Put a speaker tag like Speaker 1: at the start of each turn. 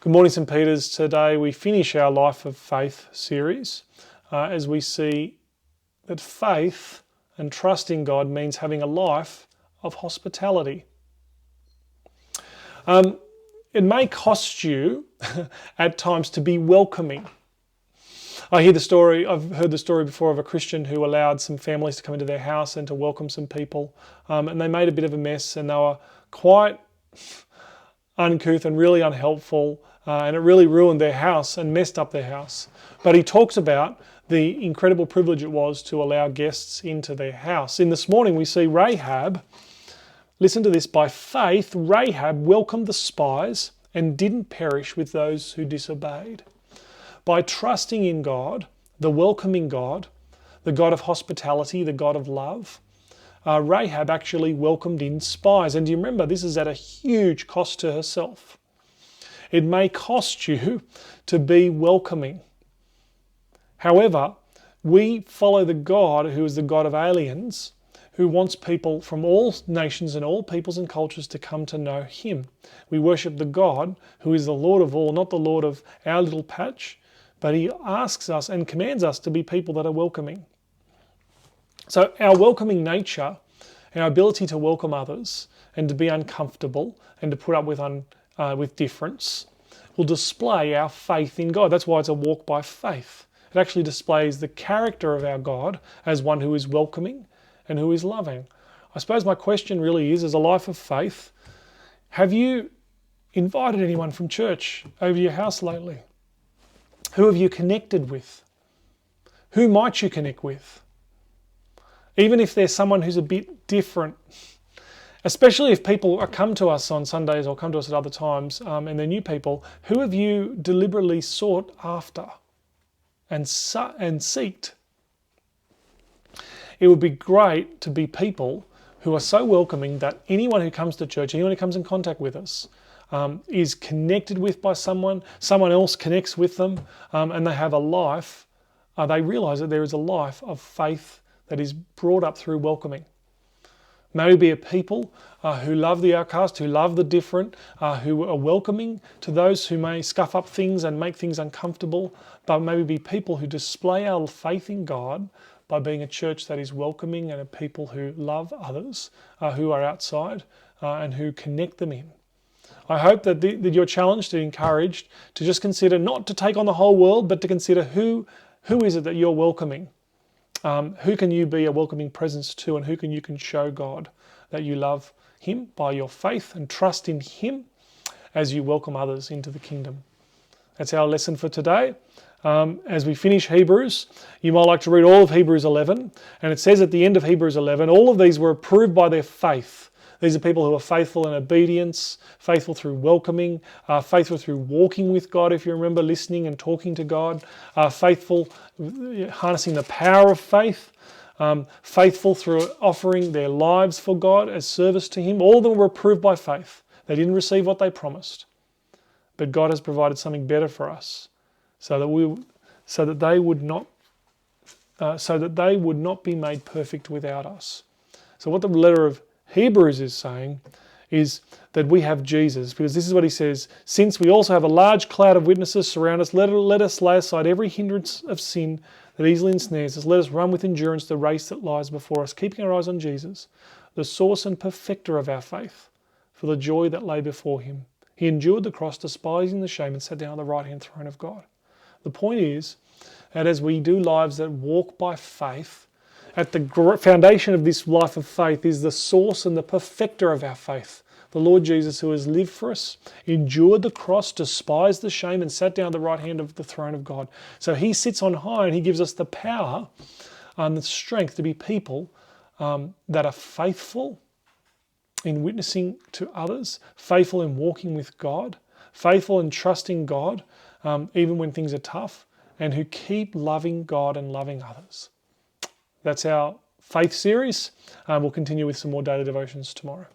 Speaker 1: Good morning, St. Peter's. Today we finish our Life of Faith series as we see that faith and trust in God means having a life of hospitality. It may cost you at times to be welcoming. I've heard the story before of a Christian who allowed some families to come into their house and to welcome some people, and they made a bit of a mess, and they were quite uncouth and really unhelpful, and it really ruined their house and messed up their house. But he talks about the incredible privilege it was to allow guests into their house. In this morning we see Rahab, listen to this, by faith Rahab welcomed the spies and didn't perish with those who disobeyed. By trusting in God, the welcoming God, the God of hospitality, the God of love, Rahab actually welcomed in spies. And do you remember, this is at a huge cost to herself. It may cost you to be welcoming. However, we follow the God who is the God of aliens, who wants people from all nations and all peoples and cultures to come to know Him. We worship the God who is the Lord of all, not the Lord of our little patch, but He asks us and commands us to be people that are welcoming. So our welcoming nature, our ability to welcome others and to be uncomfortable and to put up with difference will display our faith in God. That's why it's a walk by faith. It actually displays the character of our God as one who is welcoming and who is loving. I suppose my question really is, as a life of faith, have you invited anyone from church over to your house lately? Who have you connected with? Who might you connect with? Even if there's someone who's a bit different, especially if people come to us on Sundays or come to us at other times and they're new people, who have you deliberately sought after and seeked? It would be great to be people who are so welcoming that anyone who comes to church, anyone who comes in contact with us, is connected with by someone else connects with them, and they have a life, they realise that there is a life of faith that is brought up through welcoming. May we be a people who love the outcast, who love the different, who are welcoming to those who may scuff up things and make things uncomfortable, but may we be people who display our faith in God by being a church that is welcoming and a people who love others who are outside and who connect them in. I hope that you're challenged and encouraged to just consider not to take on the whole world, but to consider who is it that you're welcoming. Who can you be a welcoming presence to, and who you can show God that you love Him by your faith and trust in Him as you welcome others into the kingdom. That's our lesson for today. As we finish Hebrews, you might like to read all of Hebrews 11, and it says at the end of Hebrews 11, all of these were approved by their faith. These are people who are faithful in obedience, faithful through welcoming, faithful through walking with God, if you remember, listening and talking to God, faithful harnessing the power of faith, faithful through offering their lives for God as service to Him. All of them were approved by faith. They didn't receive what they promised, but God has provided something better for us, so that they would not be made perfect without us. So what the letter of Hebrews is saying is that we have Jesus, because this is what he says: since we also have a large cloud of witnesses surround us, let us lay aside every hindrance of sin that easily ensnares us. Let us run with endurance the race that lies before us, keeping our eyes on Jesus, the source and perfecter of our faith. For the joy that lay before Him, He endured the cross, despising the shame, and sat down on the right-hand throne of God. The point is that as we do lives that walk by faith, at the foundation of this life of faith is the source and the perfecter of our faith, the Lord Jesus, who has lived for us, endured the cross, despised the shame, and sat down at the right hand of the throne of God. So He sits on high, and He gives us the power and the strength to be people that are faithful in witnessing to others, faithful in walking with God, faithful in trusting God, even when things are tough, and who keep loving God and loving others. That's our faith series. We'll continue with some more daily devotions tomorrow.